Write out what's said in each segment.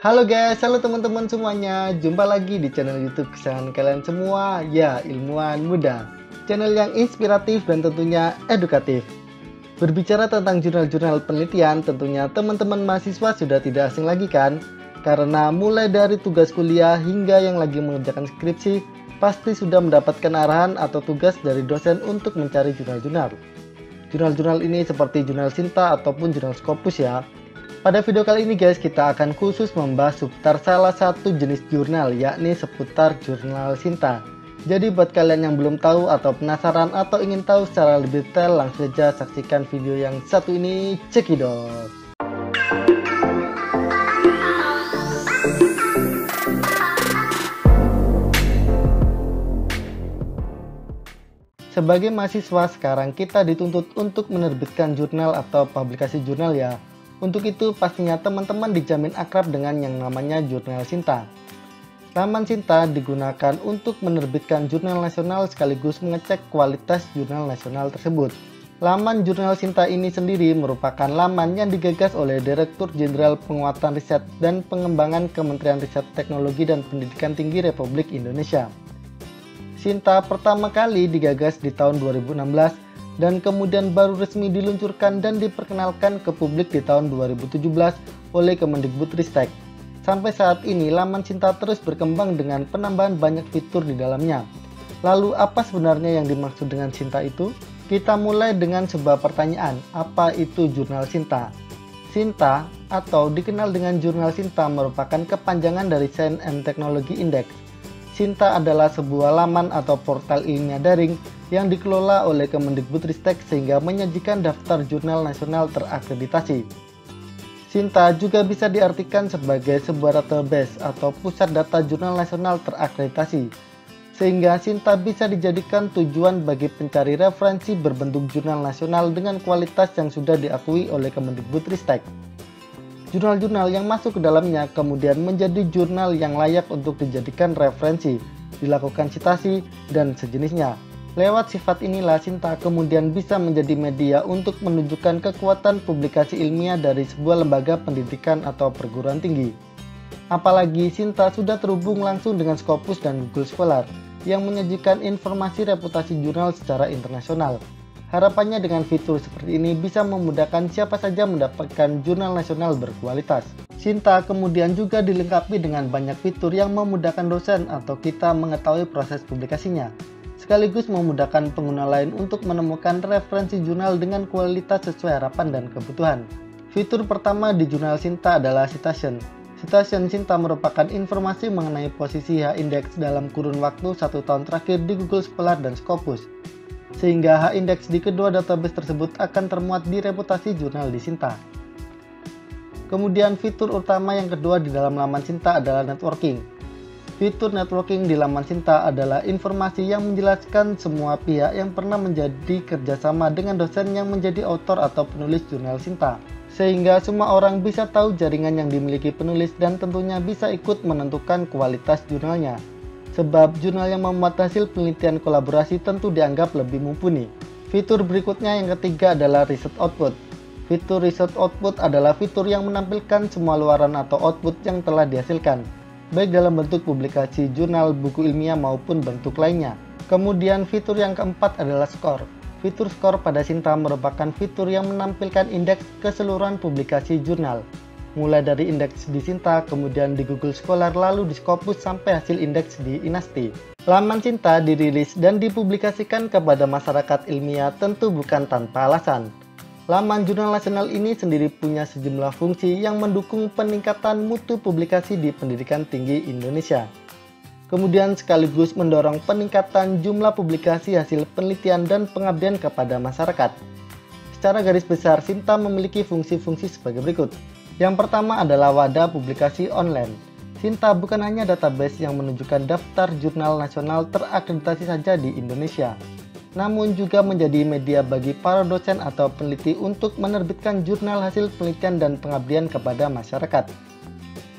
Halo guys, halo teman-teman semuanya. Jumpa lagi di channel YouTube kesayangan kalian semua, ya Ilmuwan Muda. Channel yang inspiratif dan tentunya edukatif. Berbicara tentang jurnal-jurnal penelitian, tentunya teman-teman mahasiswa sudah tidak asing lagi kan? Karena mulai dari tugas kuliah hingga yang lagi mengerjakan skripsi, pasti sudah mendapatkan arahan atau tugas dari dosen untuk mencari jurnal-jurnal. Jurnal-jurnal ini seperti jurnal Sinta ataupun jurnal Scopus ya. Pada video kali ini guys, kita akan khusus membahas seputar salah satu jenis jurnal, yakni seputar jurnal Sinta. Jadi buat kalian yang belum tahu atau penasaran atau ingin tahu secara lebih detail, langsung saja saksikan video yang satu ini, cekidot. Sebagai mahasiswa sekarang kita dituntut untuk menerbitkan jurnal atau publikasi jurnal ya. Untuk itu pastinya teman-teman dijamin akrab dengan yang namanya jurnal Sinta. Laman Sinta digunakan untuk menerbitkan jurnal nasional sekaligus mengecek kualitas jurnal nasional tersebut. Laman jurnal Sinta ini sendiri merupakan laman yang digagas oleh Direktur Jenderal Penguatan Riset dan Pengembangan Kementerian Riset Teknologi dan Pendidikan Tinggi Republik Indonesia. Sinta pertama kali digagas di tahun 2016 dan kemudian baru resmi diluncurkan dan diperkenalkan ke publik di tahun 2017 oleh Kemendikbudristek. Sampai saat ini laman Sinta terus berkembang dengan penambahan banyak fitur di dalamnya. Lalu apa sebenarnya yang dimaksud dengan Sinta itu? Kita mulai dengan sebuah pertanyaan, apa itu jurnal Sinta? Sinta atau dikenal dengan jurnal Sinta merupakan kepanjangan dari Science and Technology Index. Sinta adalah sebuah laman atau portal ilmiah daring yang dikelola oleh Kemendikbudristek sehingga menyajikan daftar jurnal nasional terakreditasi. Sinta juga bisa diartikan sebagai sebuah database atau pusat data jurnal nasional terakreditasi, sehingga Sinta bisa dijadikan tujuan bagi pencari referensi berbentuk jurnal nasional dengan kualitas yang sudah diakui oleh Kemendikbudristek. Jurnal-jurnal yang masuk ke dalamnya kemudian menjadi jurnal yang layak untuk dijadikan referensi, dilakukan citasi, dan sejenisnya. Lewat sifat inilah Sinta kemudian bisa menjadi media untuk menunjukkan kekuatan publikasi ilmiah dari sebuah lembaga pendidikan atau perguruan tinggi. Apalagi Sinta sudah terhubung langsung dengan Scopus dan Google Scholar yang menyajikan informasi reputasi jurnal secara internasional. Harapannya dengan fitur seperti ini bisa memudahkan siapa saja mendapatkan jurnal nasional berkualitas. Sinta kemudian juga dilengkapi dengan banyak fitur yang memudahkan dosen atau kita mengetahui proses publikasinya, sekaligus memudahkan pengguna lain untuk menemukan referensi jurnal dengan kualitas sesuai harapan dan kebutuhan. Fitur pertama di jurnal Sinta adalah citation. Citation Sinta merupakan informasi mengenai posisi H-index dalam kurun waktu 1 tahun terakhir di Google Scholar dan Scopus, sehingga H-index di kedua database tersebut akan termuat di reputasi jurnal di Sinta. Kemudian fitur utama yang kedua di dalam laman Sinta adalah networking. Fitur networking di laman Sinta adalah informasi yang menjelaskan semua pihak yang pernah menjadi kerjasama dengan dosen yang menjadi author atau penulis jurnal Sinta, sehingga semua orang bisa tahu jaringan yang dimiliki penulis dan tentunya bisa ikut menentukan kualitas jurnalnya. Sebab jurnal yang memuat hasil penelitian kolaborasi tentu dianggap lebih mumpuni. Fitur berikutnya yang ketiga adalah research output. Fitur research output adalah fitur yang menampilkan semua luaran atau output yang telah dihasilkan, baik dalam bentuk publikasi jurnal, buku ilmiah maupun bentuk lainnya. Kemudian fitur yang keempat adalah score. Fitur score pada Sinta merupakan fitur yang menampilkan indeks keseluruhan publikasi jurnal, mulai dari indeks di Sinta, kemudian di Google Scholar, lalu di Scopus sampai hasil indeks di Inasti. Laman Sinta dirilis dan dipublikasikan kepada masyarakat ilmiah tentu bukan tanpa alasan. Laman jurnal nasional ini sendiri punya sejumlah fungsi yang mendukung peningkatan mutu publikasi di pendidikan tinggi Indonesia. Kemudian sekaligus mendorong peningkatan jumlah publikasi hasil penelitian dan pengabdian kepada masyarakat. Secara garis besar, Sinta memiliki fungsi-fungsi sebagai berikut. Yang pertama adalah wadah publikasi online. Sinta bukan hanya database yang menunjukkan daftar jurnal nasional terakreditasi saja di Indonesia, namun juga menjadi media bagi para dosen atau peneliti untuk menerbitkan jurnal hasil penelitian dan pengabdian kepada masyarakat.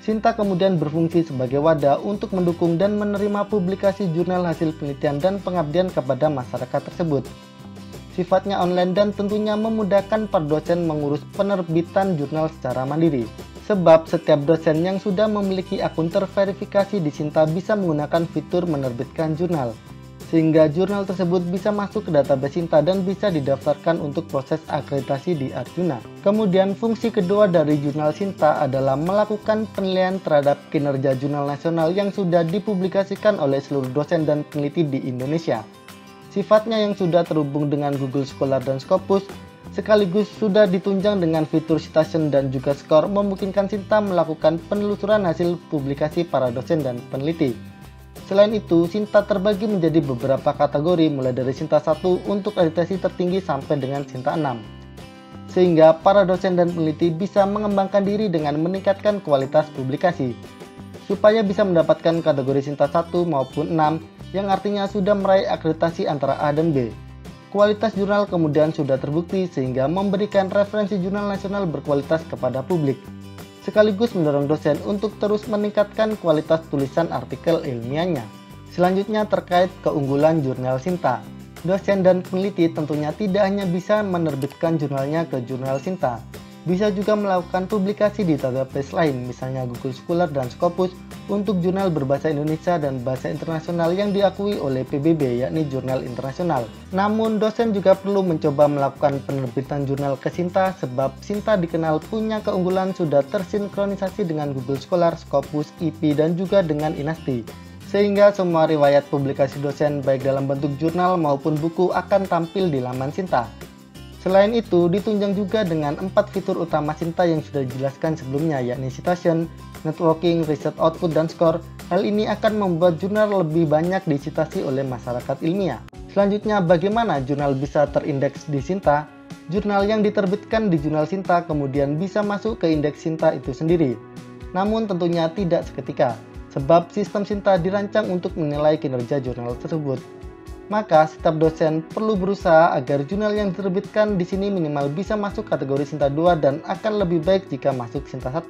Sinta kemudian berfungsi sebagai wadah untuk mendukung dan menerima publikasi jurnal hasil penelitian dan pengabdian kepada masyarakat tersebut. Sifatnya online dan tentunya memudahkan para dosen mengurus penerbitan jurnal secara mandiri. Sebab setiap dosen yang sudah memiliki akun terverifikasi di Sinta bisa menggunakan fitur menerbitkan jurnal, sehingga jurnal tersebut bisa masuk ke database Sinta dan bisa didaftarkan untuk proses akreditasi di Arjuna. Kemudian fungsi kedua dari jurnal Sinta adalah melakukan penilaian terhadap kinerja jurnal nasional yang sudah dipublikasikan oleh seluruh dosen dan peneliti di Indonesia. Sifatnya yang sudah terhubung dengan Google Scholar dan Scopus, sekaligus sudah ditunjang dengan fitur citation dan juga skor, memungkinkan Sinta melakukan penelusuran hasil publikasi para dosen dan peneliti. Selain itu, Sinta terbagi menjadi beberapa kategori mulai dari Sinta 1 untuk akreditasi tertinggi sampai dengan Sinta 6. Sehingga para dosen dan peneliti bisa mengembangkan diri dengan meningkatkan kualitas publikasi. Supaya bisa mendapatkan kategori Sinta 1 maupun 6 yang artinya sudah meraih akreditasi antara A dan B. Kualitas jurnal kemudian sudah terbukti sehingga memberikan referensi jurnal nasional berkualitas kepada publik, sekaligus mendorong dosen untuk terus meningkatkan kualitas tulisan artikel ilmiahnya. Selanjutnya terkait keunggulan jurnal Sinta. Dosen dan peneliti tentunya tidak hanya bisa menerbitkan jurnalnya ke jurnal Sinta, bisa juga melakukan publikasi di database lain, misalnya Google Scholar dan Scopus untuk jurnal berbahasa Indonesia dan bahasa internasional yang diakui oleh PBB, yakni jurnal internasional. Namun, dosen juga perlu mencoba melakukan penerbitan jurnal ke Sinta, sebab Sinta dikenal punya keunggulan sudah tersinkronisasi dengan Google Scholar, Scopus, IP, dan juga dengan Inasti. Sehingga semua riwayat publikasi dosen baik dalam bentuk jurnal maupun buku akan tampil di laman Sinta. Selain itu, ditunjang juga dengan 4 fitur utama Sinta yang sudah dijelaskan sebelumnya, yakni citation, networking, research output, dan skor. Hal ini akan membuat jurnal lebih banyak disitasi oleh masyarakat ilmiah. Selanjutnya, bagaimana jurnal bisa terindeks di Sinta? Jurnal yang diterbitkan di jurnal Sinta kemudian bisa masuk ke indeks Sinta itu sendiri. Namun tentunya tidak seketika, sebab sistem Sinta dirancang untuk menilai kinerja jurnal tersebut. Maka setiap dosen perlu berusaha agar jurnal yang diterbitkan di sini minimal bisa masuk kategori Sinta 2 dan akan lebih baik jika masuk Sinta 1.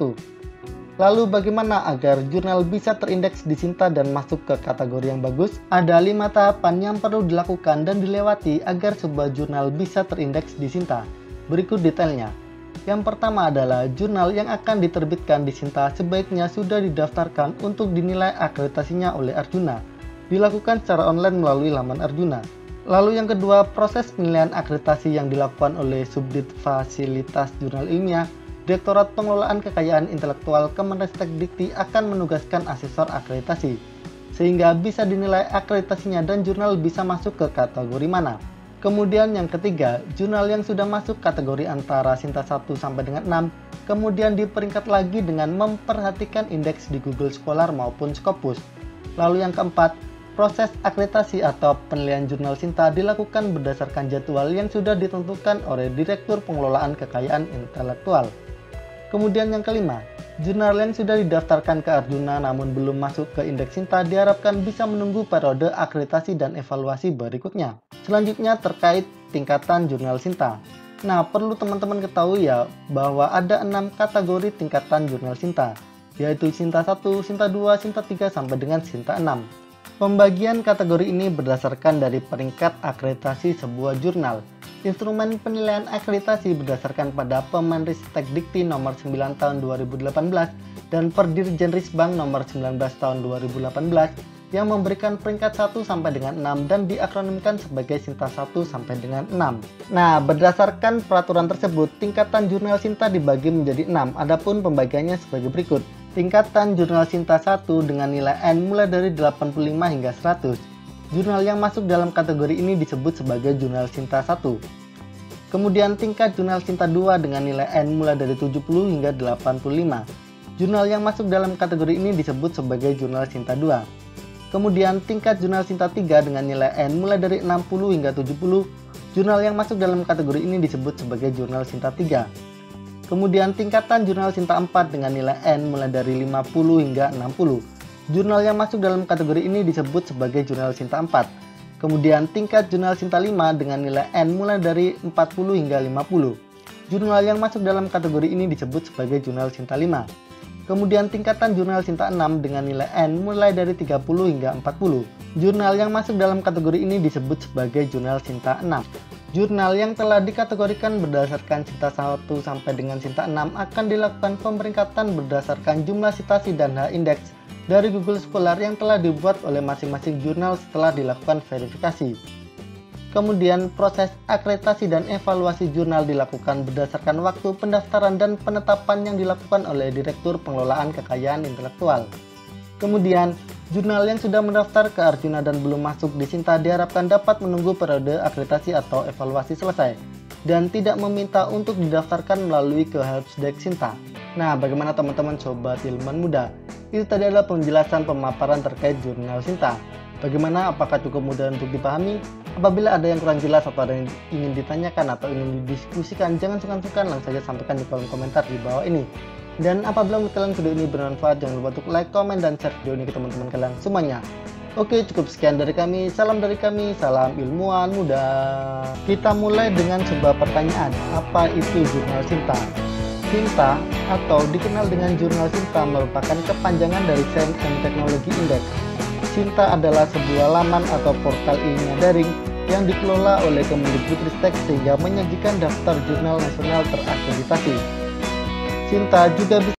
Lalu bagaimana agar jurnal bisa terindeks di Sinta dan masuk ke kategori yang bagus? Ada 5 tahapan yang perlu dilakukan dan dilewati agar sebuah jurnal bisa terindeks di Sinta. Berikut detailnya. Yang pertama adalah jurnal yang akan diterbitkan di Sinta sebaiknya sudah didaftarkan untuk dinilai akreditasinya oleh Arjuna. Dilakukan secara online melalui laman Arjuna. Lalu yang kedua, proses penilaian akreditasi yang dilakukan oleh Subdit Fasilitas Jurnal Ilmiah, Direktorat Pengelolaan Kekayaan Intelektual Kemenristek-Dikti akan menugaskan asesor akreditasi, sehingga bisa dinilai akreditasinya dan jurnal bisa masuk ke kategori mana. Kemudian yang ketiga, jurnal yang sudah masuk kategori antara Sinta 1 sampai dengan 6, kemudian diperingkat lagi dengan memperhatikan indeks di Google Scholar maupun Scopus. Lalu yang keempat, proses akreditasi atau penilaian jurnal Sinta dilakukan berdasarkan jadwal yang sudah ditentukan oleh Direktur Pengelolaan Kekayaan Intelektual. Kemudian yang kelima, jurnal yang sudah didaftarkan ke Arjuna namun belum masuk ke indeks Sinta diharapkan bisa menunggu periode akreditasi dan evaluasi berikutnya. Selanjutnya terkait tingkatan jurnal Sinta. Nah, perlu teman-teman ketahui ya bahwa ada 6 kategori tingkatan jurnal Sinta, yaitu Sinta 1, Sinta 2, Sinta 3 sampai dengan Sinta 6. Pembagian kategori ini berdasarkan dari peringkat akreditasi sebuah jurnal. Instrumen penilaian akreditasi berdasarkan pada Permenristek-Dikti nomor 9 tahun 2018 dan Perdirjenrisbank nomor 19 tahun 2018 yang memberikan peringkat 1 sampai dengan 6 dan diakronimkan sebagai Sinta 1 sampai dengan 6. Nah, berdasarkan peraturan tersebut, tingkatan jurnal Sinta dibagi menjadi 6, adapun pembagiannya sebagai berikut. Tingkatan jurnal Sinta 1 dengan nilai N mulai dari 85 hingga 100. Jurnal yang masuk dalam kategori ini disebut sebagai jurnal Sinta 1. Kemudian tingkat jurnal Sinta 2 dengan nilai N mulai dari 70 hingga 85. Jurnal yang masuk dalam kategori ini disebut sebagai jurnal Sinta 2. Kemudian tingkat jurnal Sinta 3 dengan nilai N mulai dari 60 hingga 70. Jurnal yang masuk dalam kategori ini disebut sebagai jurnal Sinta 3. Kemudian tingkatan jurnal Sinta 4 dengan nilai N mulai dari 50 hingga 60. Jurnal yang masuk dalam kategori ini disebut sebagai jurnal Sinta 4. Kemudian tingkat jurnal Sinta 5 dengan nilai N mulai dari 40 hingga 50. Jurnal yang masuk dalam kategori ini disebut sebagai jurnal Sinta 5. Kemudian tingkatan jurnal Sinta 6 dengan nilai N mulai dari 30 hingga 40. Jurnal yang masuk dalam kategori ini disebut sebagai jurnal Sinta 6. Jurnal yang telah dikategorikan berdasarkan Sinta 1 sampai dengan Sinta 6 akan dilakukan pemeringkatan berdasarkan jumlah citasi dan H-index dari Google Scholar yang telah dibuat oleh masing-masing jurnal setelah dilakukan verifikasi. Kemudian proses akreditasi dan evaluasi jurnal dilakukan berdasarkan waktu pendaftaran dan penetapan yang dilakukan oleh Direktur Pengelolaan Kekayaan Intelektual. Kemudian, jurnal yang sudah mendaftar ke Arjuna dan belum masuk di Sinta diharapkan dapat menunggu periode akreditasi atau evaluasi selesai dan tidak meminta untuk didaftarkan melalui ke helpdesk Sinta. Nah, bagaimana teman-teman sobat ilmuwan muda? Itu tadi adalah penjelasan pemaparan terkait jurnal Sinta. Bagaimana, apakah cukup mudah untuk dipahami? Apabila ada yang kurang jelas atau ada yang ingin ditanyakan atau ingin didiskusikan, jangan sungkan-sungkan langsung saja sampaikan di kolom komentar di bawah ini. Dan apabila menurut kalian video ini bermanfaat, jangan lupa untuk like, komen, dan share video ini ke teman-teman kalian semuanya. Oke, cukup sekian dari kami. Salam dari kami, salam ilmuwan muda. Kita mulai dengan sebuah pertanyaan. Apa itu jurnal Sinta? Sinta atau dikenal dengan jurnal Sinta merupakan kepanjangan dari Science and Technology Index. Sinta adalah sebuah laman atau portal ilmiah daring yang dikelola oleh Kemendikbudristek sehingga menyajikan daftar jurnal nasional terakreditasi. Sinta juga bisa